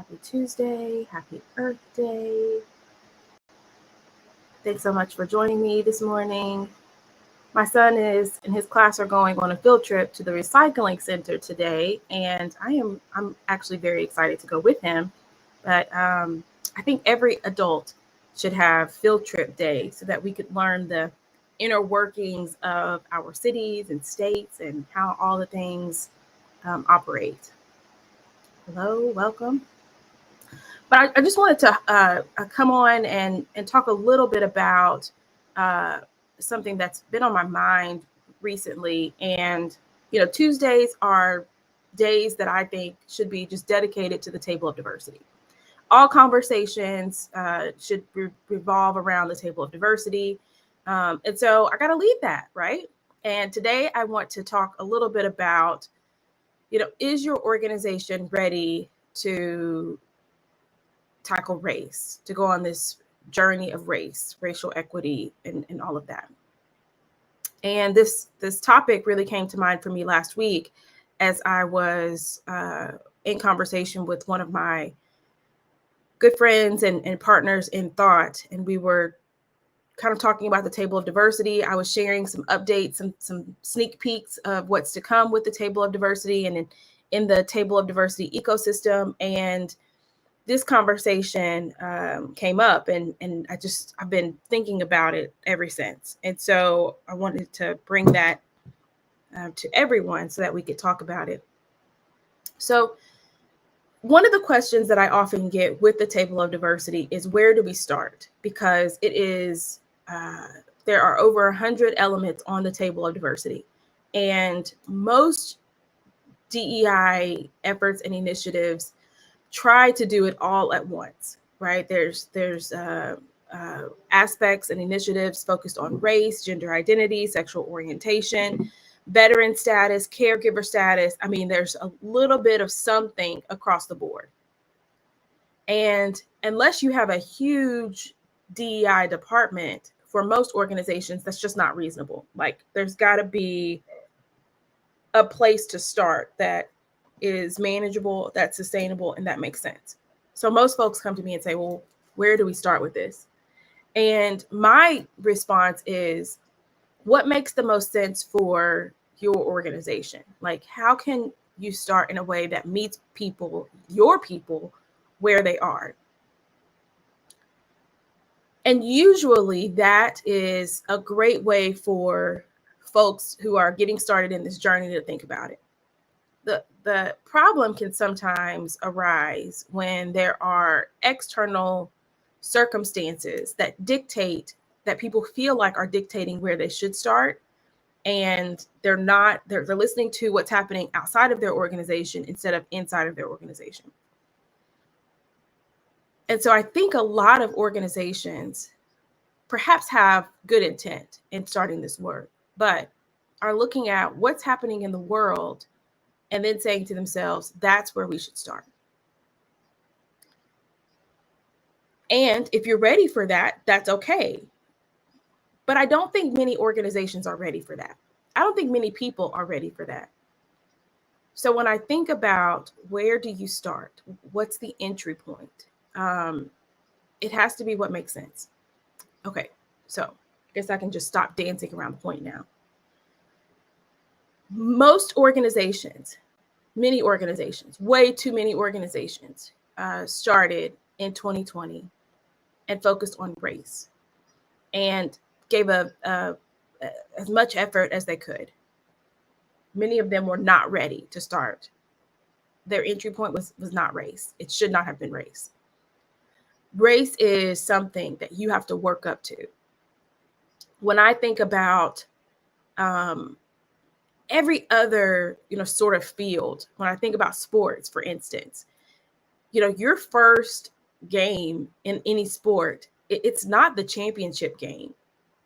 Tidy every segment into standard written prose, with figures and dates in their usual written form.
Happy Tuesday. Happy Earth Day. Thanks so much for joining me this morning. My son and his class are going on a field trip to the recycling center today, and I'm actually very excited to go with him. But I think every adult should have field trip day so that we could learn the inner workings of our cities and states and how all the things operate. Hello, welcome. But I just wanted to come on and talk a little bit about uh, something that's been on my mind recently. And, Tuesdays are days that I think should be just dedicated to the table of diversity. All conversations should revolve around the table of diversity. And so I got to lead that, right? And today I want to talk a little bit about, is your organization ready to tackle race, to go on this journey of race, racial equity, and all of that. And this topic really came to mind for me last week as I was in conversation with one of my good friends and partners in thought. And we were kind of talking about the table of diversity. I was sharing some updates, some sneak peeks of what's to come with the table of diversity and in the table of diversity ecosystem. And this conversation came up, and I've been thinking about it ever since. And so I wanted to bring that to everyone so that we could talk about it. So one of the questions that I often get with the table of diversity is, where do we start? Because it is, there are over 100 elements on the table of diversity. And most DEI efforts and initiatives try to do it all at once, right? There's aspects and initiatives focused on race, gender identity, sexual orientation, veteran status, caregiver status. I mean, there's a little bit of something across the board. And unless you have a huge DEI department, for most organizations, that's just not reasonable. Like, there's got to be a place to start that is manageable, that's sustainable, and that makes sense. So most folks come to me and say, well, where do we start with this? And my response is, what makes the most sense for your organization? Like, how can you start in a way that meets people, your people, where they are? And usually that is a great way for folks who are getting started in this journey to think about it. The problem can sometimes arise when there are external circumstances that dictate, that people feel like are dictating where they should start. And they're listening to what's happening outside of their organization instead of inside of their organization. And so I think a lot of organizations perhaps have good intent in starting this work, but are looking at what's happening in the world and then saying to themselves, that's where we should start. And if you're ready for that, that's okay. But I don't think many organizations are ready for that. I don't think many people are ready for that. So when I think about where do you start, what's the entry point? It has to be what makes sense. Okay, so I guess I can just stop dancing around the point now. Most organizations, many organizations, way too many organizations started in 2020 and focused on race and gave as much effort as they could. Many of them were not ready to start. Their entry point was not race. It should not have been race. Race is something that you have to work up to. When I think about every other, sort of field, when I think about sports, for instance, your first game in any sport, it's not the championship game,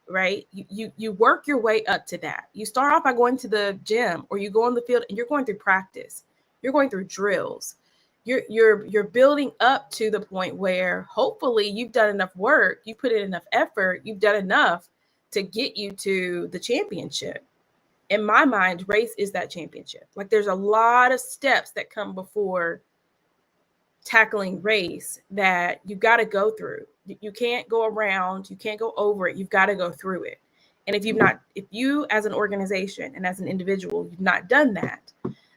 right? You work your way up to that. You start off by going to the gym, or you go on the field and you're going through practice. You're going through drills. You're building up to the point where hopefully you've done enough work, you put in enough effort, you've done enough to get you to the championship. In my mind, race is that championship. Like, there's a lot of steps that come before tackling race that you got to go through. You can't go around, you can't go over it. You've got to go through it. And if you as an organization and as an individual, you've not done that,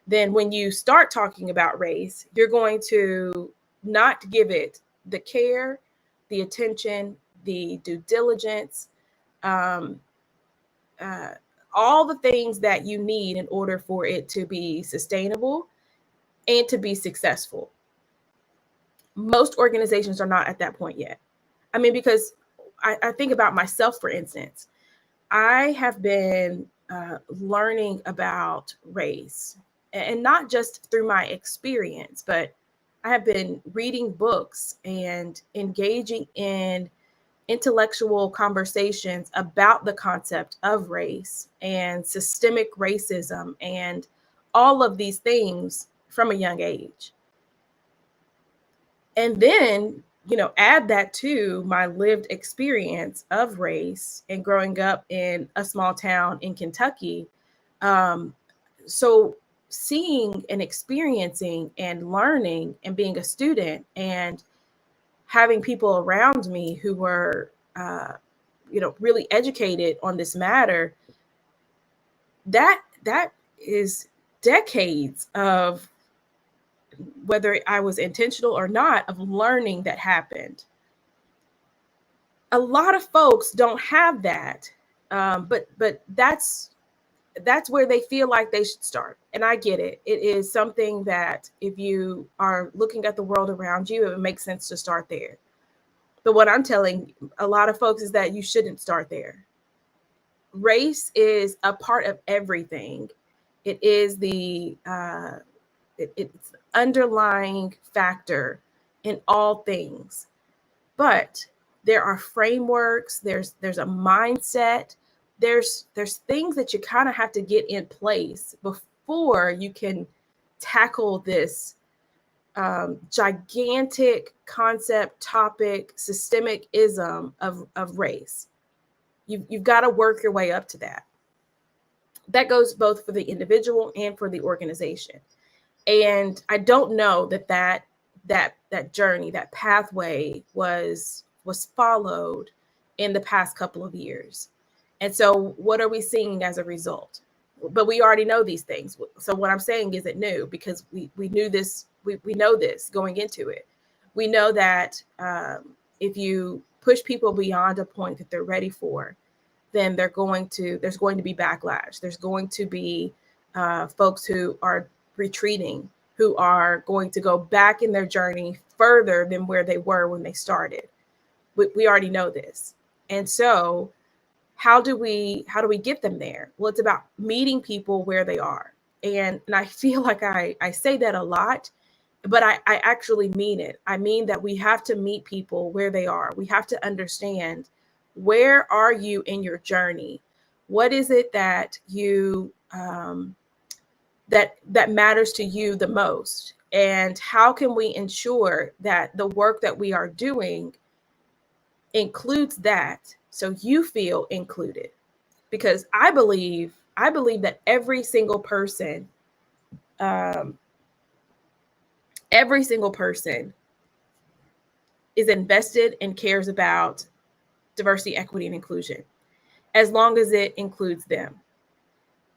then when you start talking about race, you're going to not give it the care, the attention, the due diligence, um, all the things that you need in order for it to be sustainable and to be successful. Most organizations are not at that point yet. I mean, because I think about myself, for instance, I have been learning about race, and not just through my experience, but I have been reading books and engaging in intellectual conversations about the concept of race and systemic racism and all of these things from a young age. And then, add that to my lived experience of race and growing up in a small town in Kentucky. Um, so seeing and experiencing and learning and being a student and having people around me who were, really educated on this matter, that is decades of, whether I was intentional or not, of learning that happened. A lot of folks don't have that, but that's where they feel like they should start. And I get it. It is something that if you are looking at the world around you, it makes sense to start there. But what I'm telling a lot of folks is that you shouldn't start there. Race is a part of everything. It is it's the underlying factor in all things. But there are frameworks, there's a mindset, there's things that you kind of have to get in place before you can tackle this gigantic concept, topic, systemic ism of race. You've got to work your way up to that. That goes both for the individual and for the organization. And I don't know that journey, that pathway was followed in the past couple of years. And so what are we seeing as a result? But we already know these things. So what I'm saying isn't new, because we knew this, we know this going into it. We know that if you push people beyond a point that they're ready for, then there's going to be backlash. There's going to be folks who are retreating, who are going to go back in their journey further than where they were when they started. We already know this. And so how do we get them there? Well, it's about meeting people where they are. And I feel like I say that a lot, but I actually mean it. I mean that we have to meet people where they are. We have to understand, where are you in your journey? What is it that you that matters to you the most? And how can we ensure that the work that we are doing includes that, so you feel included? Because I believe that every single person is invested and cares about diversity, equity, and inclusion, as long as it includes them.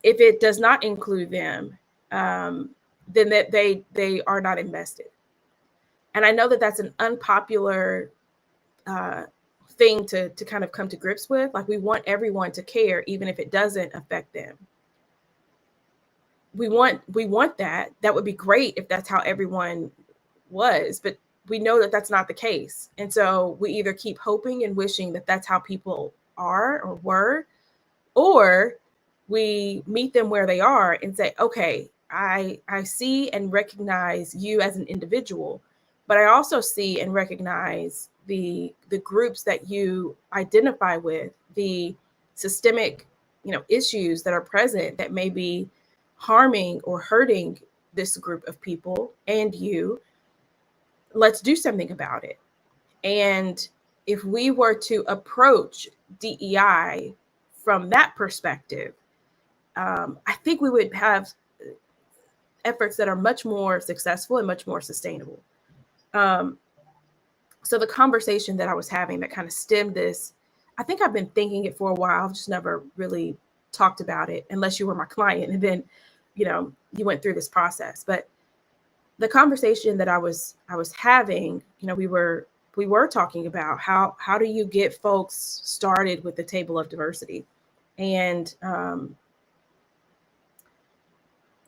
If it does not include them, then that they are not invested. And I know that that's an unpopular thing to kind of come to grips with. Like, we want everyone to care, even if it doesn't affect them. We want that. That would be great if that's how everyone was, but we know that that's not the case. And so we either keep hoping and wishing that that's how people are or were, or we meet them where they are and say, okay, I see and recognize you as an individual, but I also see and recognize the groups that you identify with, the systemic, issues that are present that may be harming or hurting this group of people and you. Let's do something about it. And if we were to approach DEI from that perspective, I think we would have efforts that are much more successful and much more sustainable. So the conversation that I was having that kind of stemmed this, I think I've been thinking it for a while. I've just never really talked about it unless you were my client and then, you went through this process. But the conversation that I was having, we were talking about how do you get folks started with the table of diversity, and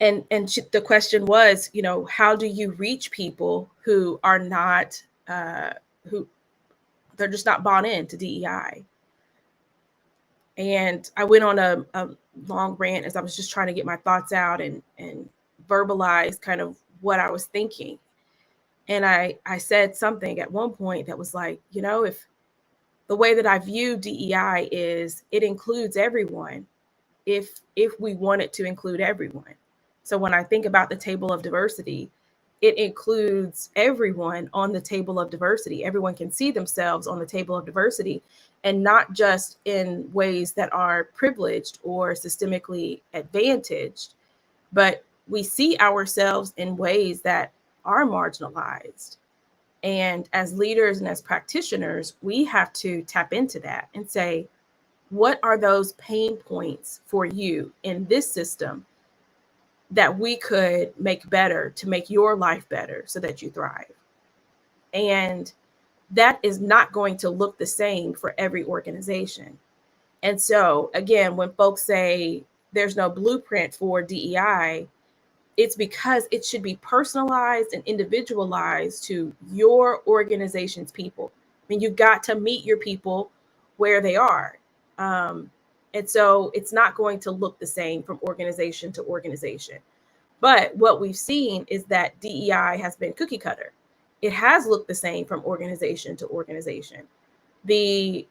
the question was, how do you reach people who are not who they're just not bought into DEI? And I went on a long rant as I was just trying to get my thoughts out and verbalize kind of what I was thinking. And I said something at one point that was like, if the way that I view DEI is it includes everyone, if we want it to include everyone. So when I think about the table of diversity, it includes everyone on the table of diversity. Everyone can see themselves on the table of diversity, and not just in ways that are privileged or systemically advantaged, but we see ourselves in ways that are marginalized. And as leaders and as practitioners, we have to tap into that and say, what are those pain points for you in this system that we could make better to make your life better so that you thrive? And that is not going to look the same for every organization. And so, again, when folks say there's no blueprint for DEI, it's because it should be personalized and individualized to your organization's people. I mean, you got to meet your people where they are. And so it's not going to look the same from organization to organization. But what we've seen is that DEI has been cookie cutter. It has looked the same from organization to organization. The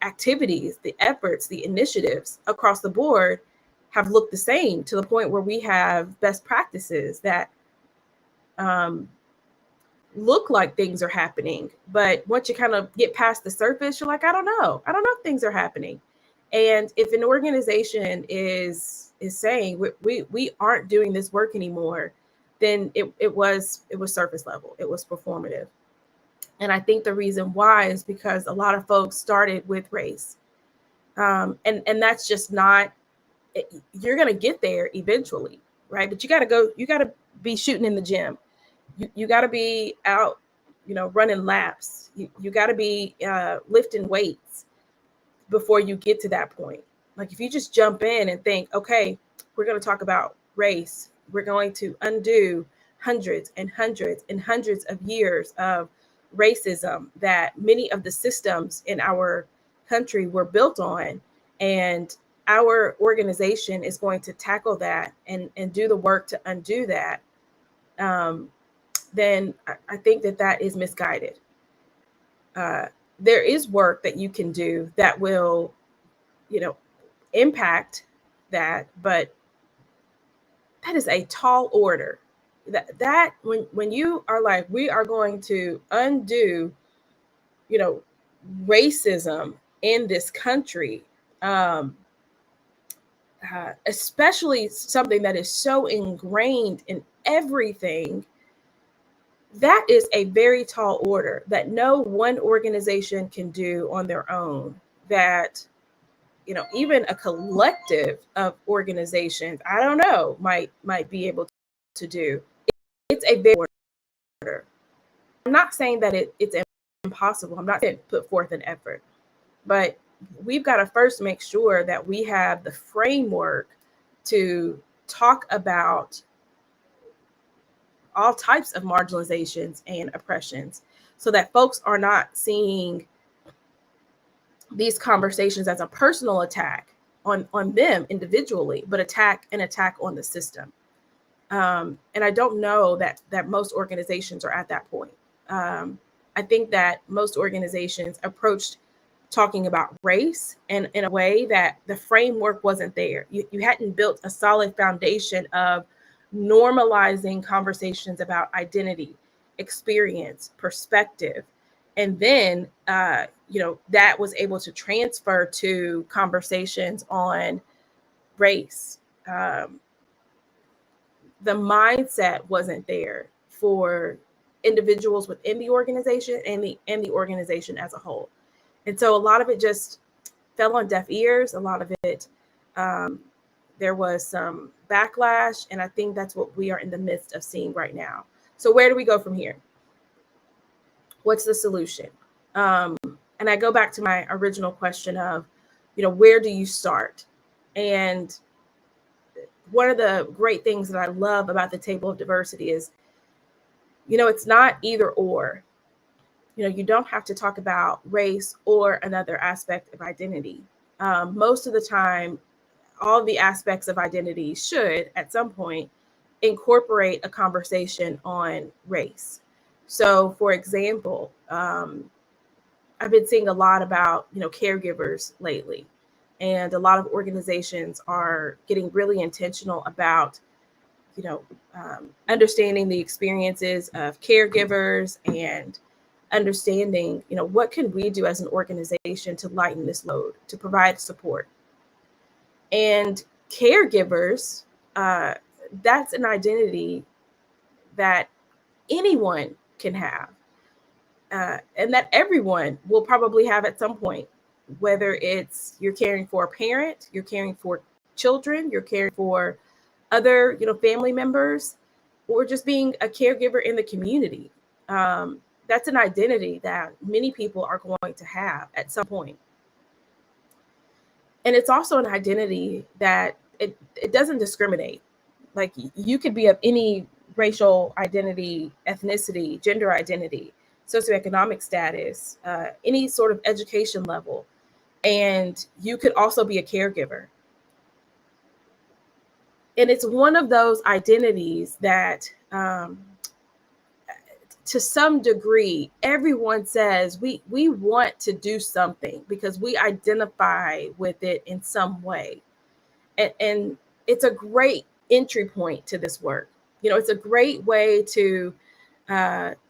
activities, the efforts, the initiatives across the board have looked the same, to the point where we have best practices that look like things are happening. But once you kind of get past the surface, you're like, I don't know if things are happening. And if an organization is saying we aren't doing this work anymore, then it was surface level. It was performative. And I think the reason why is because a lot of folks started with race. And that's just not, you're going to get there eventually, right? But you got to be shooting in the gym. You got to be out, running laps. You got to be lifting weights before you get to that point. Like if you just jump in and think, okay, we're going to talk about race, we're going to undo hundreds and hundreds and hundreds of years of racism that many of the systems in our country were built on, and our organization is going to tackle that and do the work to undo that, then I think that is misguided. There is work that you can do that will, impact that, but that is a tall order. That when you are like, we are going to undo, racism in this country, especially something that is so ingrained in everything, that is a very tall order that no one organization can do on their own. That, even a collective of organizations, I don't know, might be able to do. It's a big order. I'm not saying that it's impossible. I'm not saying put forth an effort, but we've got to first make sure that we have the framework to talk about all types of marginalizations and oppressions, so that folks are not seeing these conversations as a personal attack on them individually, but an attack on the system. And I don't know that most organizations are at that point. I think that most organizations approached talking about race and in a way that the framework wasn't there. You hadn't built a solid foundation of normalizing conversations about identity, experience, perspective. And then, that was able to transfer to conversations on race. The mindset wasn't there for individuals within the organization and the organization as a whole. And so a lot of it just fell on deaf ears. A lot of it, there was some backlash, and I think that's what we are in the midst of seeing right now. So where do we go from here? What's the solution? And I go back to my original question of, where do you start? And one of the great things that I love about the table of diversity is, it's not either or. You don't have to talk about race or another aspect of identity. Most of the time, all the aspects of identity should, at some point, incorporate a conversation on race. So, for example, I've been seeing a lot about, caregivers lately. And a lot of organizations are getting really intentional about, understanding the experiences of caregivers and understanding, what can we do as an organization to lighten this load, to provide support. And caregivers, that's an identity that anyone can have, and that everyone will probably have at some point, whether it's you're caring for a parent, you're caring for children, you're caring for other, family members, or just being a caregiver in the community. That's an identity that many people are going to have at some point. And it's also an identity that it doesn't discriminate. Like, you could be of any racial identity, ethnicity, gender identity, socioeconomic status, any sort of education level, and you could also be a caregiver. And it's one of those identities that, to some degree, everyone says we want to do something because we identify with it in some way. And it's a great entry point to this work. It's a great way to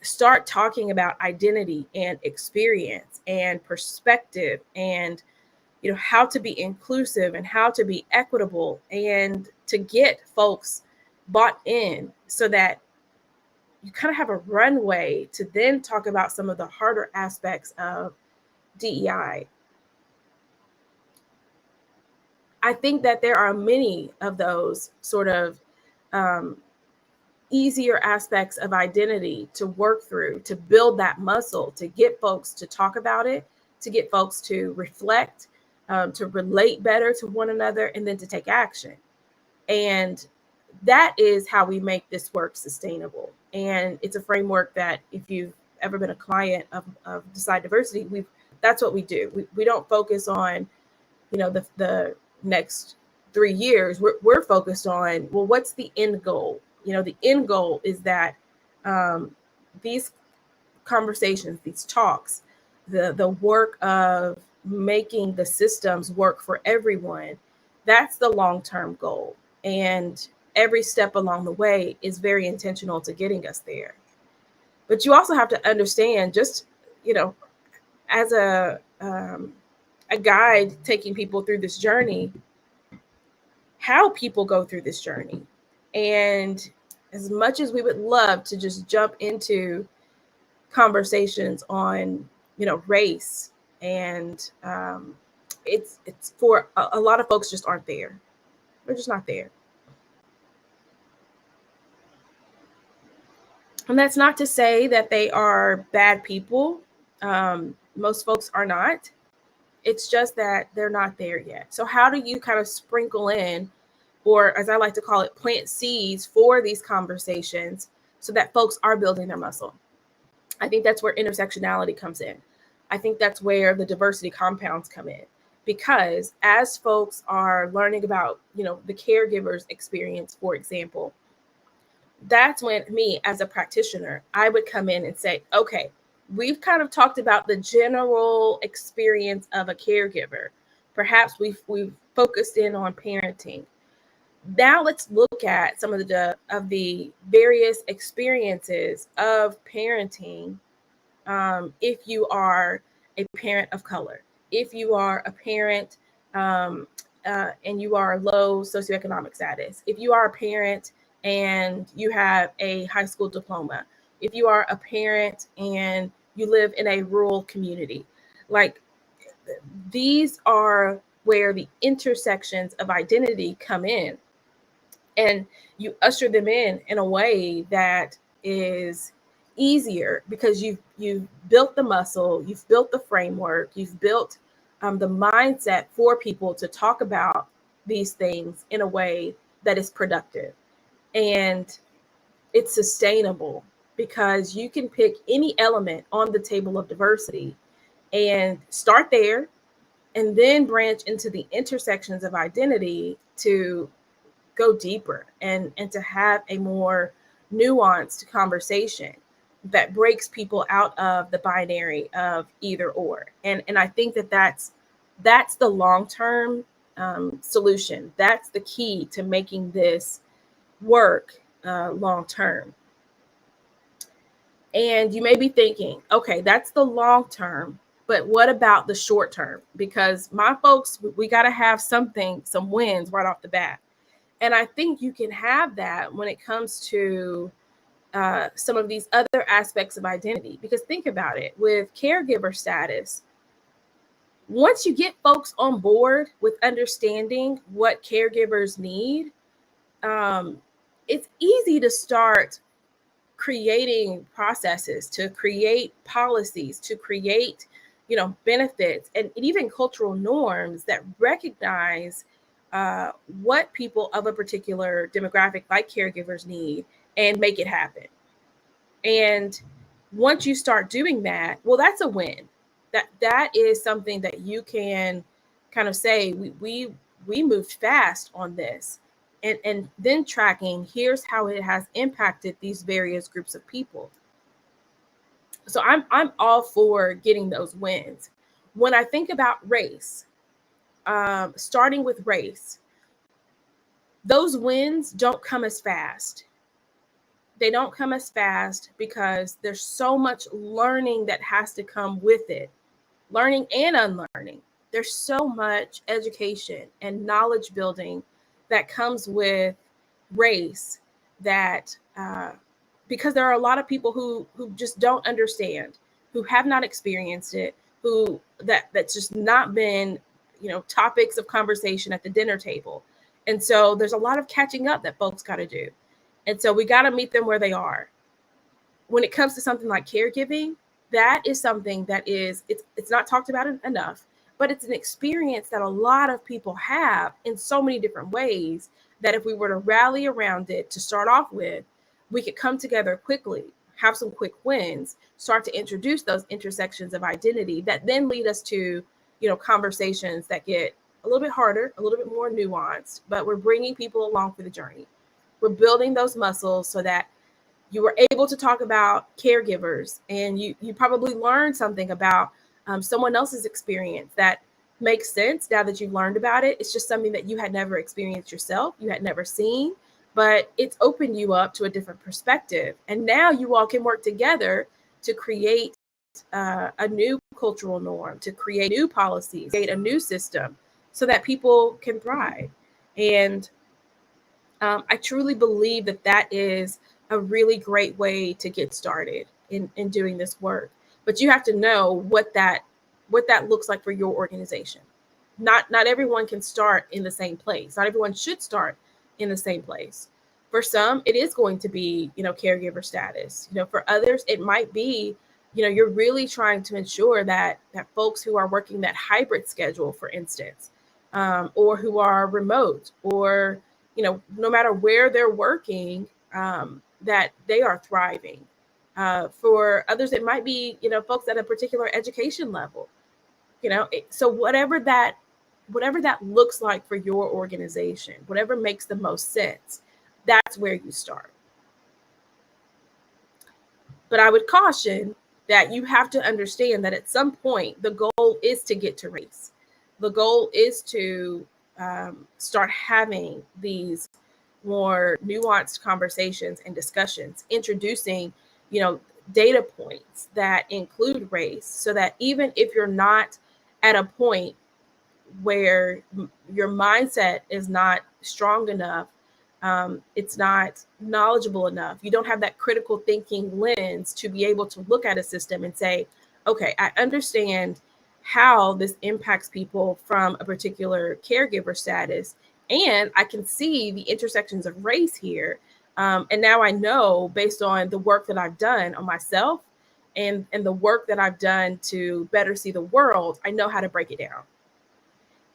start talking about identity and experience and perspective and, how to be inclusive and how to be equitable and to get folks bought in so that you kind of have a runway to then talk about some of the harder aspects of DEI. I think that there are many of those sort of easier aspects of identity to work through, to build that muscle, to get folks to talk about it, to get folks to reflect, to relate better to one another, and then to take action. And that is how we make this work sustainable. And it's a framework that, if you've ever been a client of Decide Diversity, that's what we do. We don't focus on, the next 3 years. We're focused on, well, what's the end goal? The end goal is that these conversations, these talks, the work of making the systems work for everyone, that's the long-term goal. And every step along the way is very intentional to getting us there. But you also have to understand, just, as a guide taking people through this journey, how people go through this journey. And as much as we would love to just jump into conversations on, race, and it's for a lot of folks just aren't there. They're just not there. And that's not to say that they are bad people. Most folks are not. It's just that they're not there yet. So how do you kind of sprinkle in, or as I like to call it, plant seeds for these conversations so that folks are building their muscle? I think that's where intersectionality comes in. I think that's where the diversity compounds come in. Because as folks are learning about, the caregiver's experience, for example, that's when me as a practitioner, I would come in and say, okay, we've kind of talked about the general experience of a caregiver. Perhaps we've focused in on parenting. Now let's look at some of the various experiences of parenting. If you are a parent of color, if you are a parent and you are low socioeconomic status, if you are a parent and you have a high school diploma, if you are a parent and you live in a rural community, like these are where the intersections of identity come in, and you usher them in a way that is easier because you've built the muscle, you've built the framework, you've built the mindset for people to talk about these things in a way that is productive, and it's sustainable, because you can pick any element on the table of diversity and start there, and then branch into the intersections of identity to go deeper and to have a more nuanced conversation that breaks people out of the binary of either or. And I think that that's the long-term solution. That's the key to making this work long term. And you may be thinking, okay, that's the long term, but what about the short term? Because my folks, we got to have something, some wins right off the bat. And I think you can have that when it comes to some of these other aspects of identity. Because think about it, with caregiver status, once you get folks on board with understanding what caregivers need, it's easy to start creating processes, to create policies, to create, benefits, and even cultural norms that recognize what people of a particular demographic like caregivers need and make it happen. And once you start doing that, well, that's a win. That is something that you can kind of say, we moved fast on this. And then tracking, here's how it has impacted these various groups of people. So I'm all for getting those wins. When I think about race, starting with race, those wins don't come as fast. They don't come as fast because there's so much learning that has to come with it, learning and unlearning. There's so much education and knowledge building that comes with race, that because there are a lot of people who just don't understand, who have not experienced it, who that's just not been, topics of conversation at the dinner table. And so there's a lot of catching up that folks got to do. And so we got to meet them where they are. When it comes to something like caregiving, that is something that it's not talked about enough, but it's an experience that a lot of people have in so many different ways, that if we were to rally around it to start off with, we could come together quickly, have some quick wins, start to introduce those intersections of identity that then lead us to, conversations that get a little bit harder, a little bit more nuanced, but we're bringing people along for the journey. We're building those muscles so that you were able to talk about caregivers, and you probably learned something about someone else's experience that makes sense now that you've learned about it. It's just something that you had never experienced yourself, you had never seen, but it's opened you up to a different perspective. And now you all can work together to create a new cultural norm, to create new policies, create a new system so that people can thrive. And I truly believe that is a really great way to get started in doing this work. But you have to know what that looks like for your organization. Not everyone can start in the same place. Not everyone should start in the same place. For some, it is going to be, caregiver status. For others, it might be, you're really trying to ensure that folks who are working that hybrid schedule, for instance, or who are remote, or no matter where they're working, that they are thriving. For others, it might be, folks at a particular education level. So whatever that looks like for your organization, whatever makes the most sense, that's where you start. But I would caution that you have to understand that at some point, the goal is to get to race. The goal is to start having these more nuanced conversations and discussions, introducing, data points that include race, so that even if you're not at a point where your mindset is not strong enough It's not knowledgeable enough. You don't have that critical thinking lens to be able to look at a system and say, okay, I understand how this impacts people from a particular caregiver status, and I can see the intersections of race here. And now I know, based on the work that I've done on myself and the work that I've done to better see the world, I know how to break it down.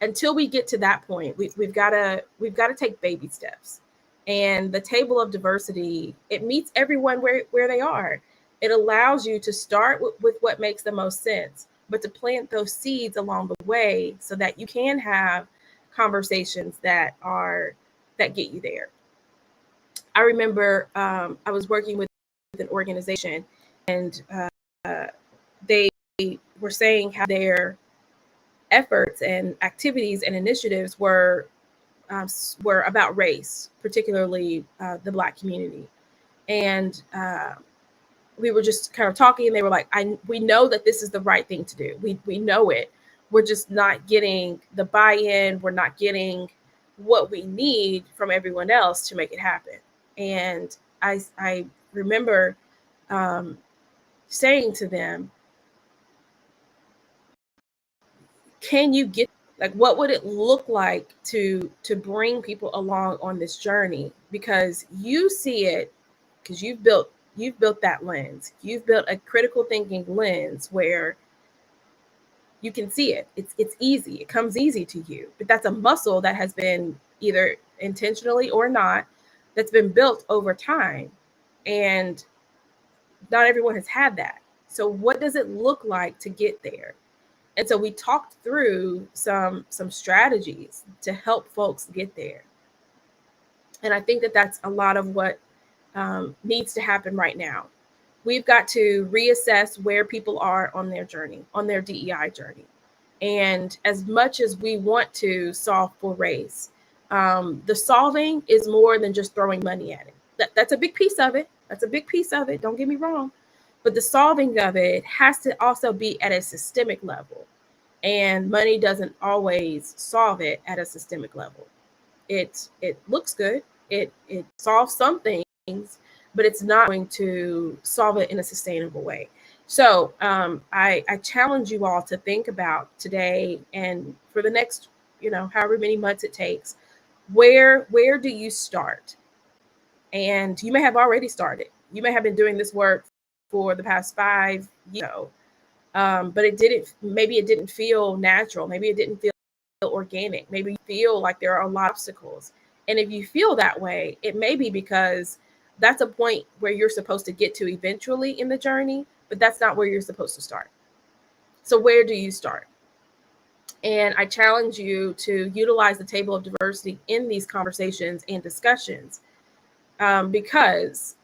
Until we get to that point, we've got to take baby steps. And the table of diversity, it meets everyone where they are. It allows you to start with what makes the most sense, but to plant those seeds along the way so that you can have conversations that get you there. I remember I was working with an organization, and they were saying how their efforts and activities and initiatives were about race, particularly the Black community. And we were just kind of talking, and they were like, we know that this is the right thing to do. We know it. We're just not getting the buy-in. We're not getting what we need from everyone else to make it happen. And I remember saying to them, can you get, like, what would it look like to bring people along on this journey? Because you see it, because you've built that lens. You've built a critical thinking lens where you can see it. It's easy. It comes easy to you. But that's a muscle that has been, either intentionally or not, that's been built over time. And not everyone has had that. So what does it look like to get there? And so we talked through some strategies to help folks get there. And I think that that's a lot of what needs to happen right now. We've got to reassess where people are on their journey, on their DEI journey. And as much as we want to solve for race, the solving is more than just throwing money at it. That's a big piece of it. That's a big piece of it. Don't get me wrong. But the solving of it has to also be at a systemic level. And money doesn't always solve it at a systemic level. It looks good. It solves some things, but it's not going to solve it in a sustainable way. So I challenge you all to think about today and for the next, however many months it takes, where do you start? And you may have already started. You may have been doing this work for the past 5 years, but maybe it didn't feel natural. Maybe it didn't feel organic. Maybe you feel like there are a lot of obstacles. And if you feel that way, it may be because that's a point where you're supposed to get to eventually in the journey, but that's not where you're supposed to start. So where do you start? And I challenge you to utilize the table of diversity in these conversations and discussions, because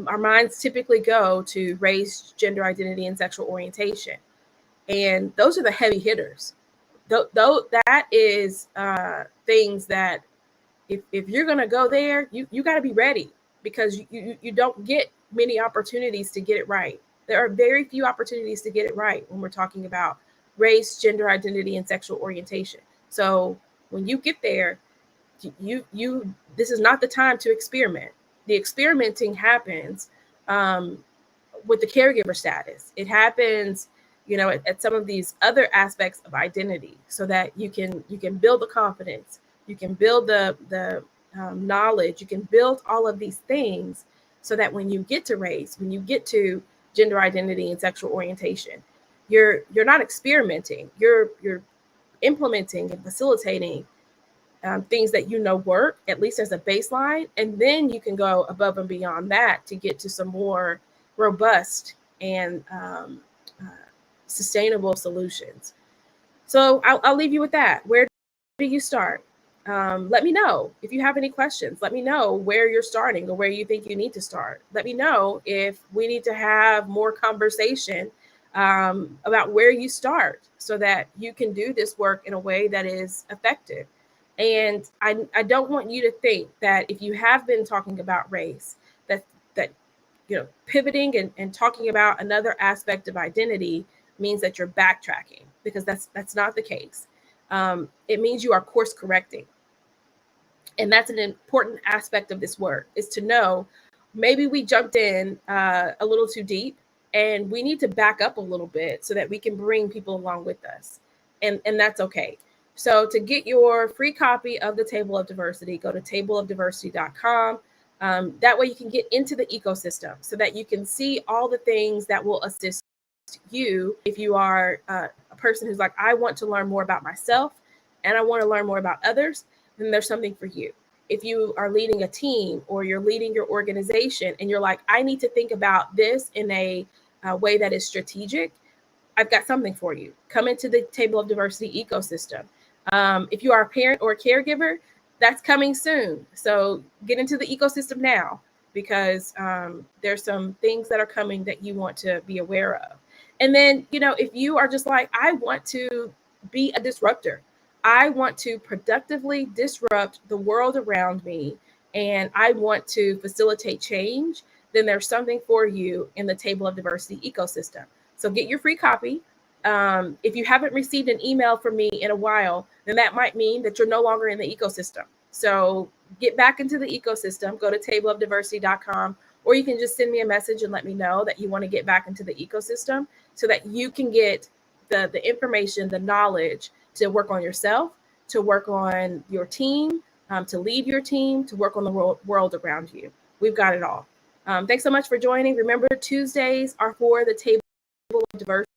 our minds typically go to race, gender identity, and sexual orientation. And those are the heavy hitters. Though that is things that if you're going to go there, you got to be ready, because you don't get many opportunities to get it right. There are very few opportunities to get it right when we're talking about race, gender identity, and sexual orientation. So when you get there, this is not the time to experiment. The experimenting happens with the caregiver status. It happens, at some of these other aspects of identity, so that you can build the confidence, you can build the knowledge, you can build all of these things, so that when you get to race, when you get to gender identity and sexual orientation, you're not experimenting. You're implementing and facilitating things that work, at least as a baseline, and then you can go above and beyond that to get to some more robust and sustainable solutions. So I'll leave you with that. Where do you start? Let me know if you have any questions. Let me know where you're starting or where you think you need to start. Let me know if we need to have more conversation about where you start, so that you can do this work in a way that is effective. And I don't want you to think that if you have been talking about race, that pivoting and talking about another aspect of identity means that you're backtracking, because that's not the case. It means you are course correcting. And that's an important aspect of this work, is to know maybe we jumped in a little too deep, and we need to back up a little bit so that we can bring people along with us. And that's okay. So to get your free copy of the Table of Diversity, go to tableofdiversity.com. That way you can get into the ecosystem so that you can see all the things that will assist you. If you are a person who's like, I want to learn more about myself and I want to learn more about others, then there's something for you. If you are leading a team or you're leading your organization and you're like, I need to think about this in a way that is strategic, I've got something for you. Come into the Table of Diversity ecosystem. If you are a parent or a caregiver, that's coming soon. So get into the ecosystem now, because there's some things that are coming that you want to be aware of. And then, if you are just like, I want to be a disruptor, I want to productively disrupt the world around me, and I want to facilitate change, then there's something for you in the Table of Diversity ecosystem. So get your free copy. If you haven't received an email from me in a while, then that might mean that you're no longer in the ecosystem. So get back into the ecosystem, go to tableofdiversity.com, or you can just send me a message and let me know that you want to get back into the ecosystem so that you can get the information, the knowledge to work on yourself, to work on your team, to lead your team, to work on the world around you. We've got it all. Thanks so much for joining. Remember, Tuesdays are for the Table of Diversity.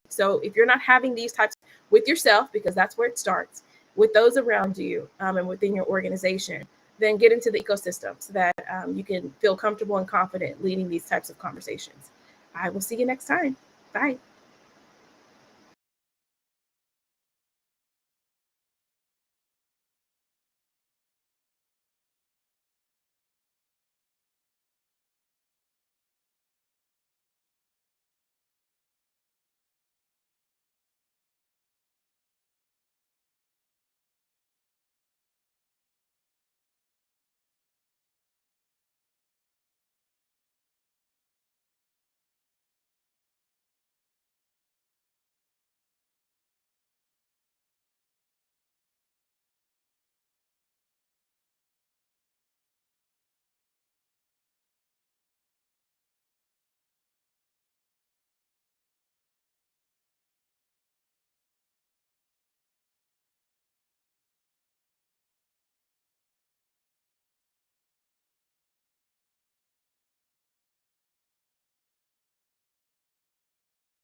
So if you're not having these types with yourself, because that's where it starts, with those around you and within your organization, then get into the ecosystem so that you can feel comfortable and confident leading these types of conversations. I will see you next time. Bye.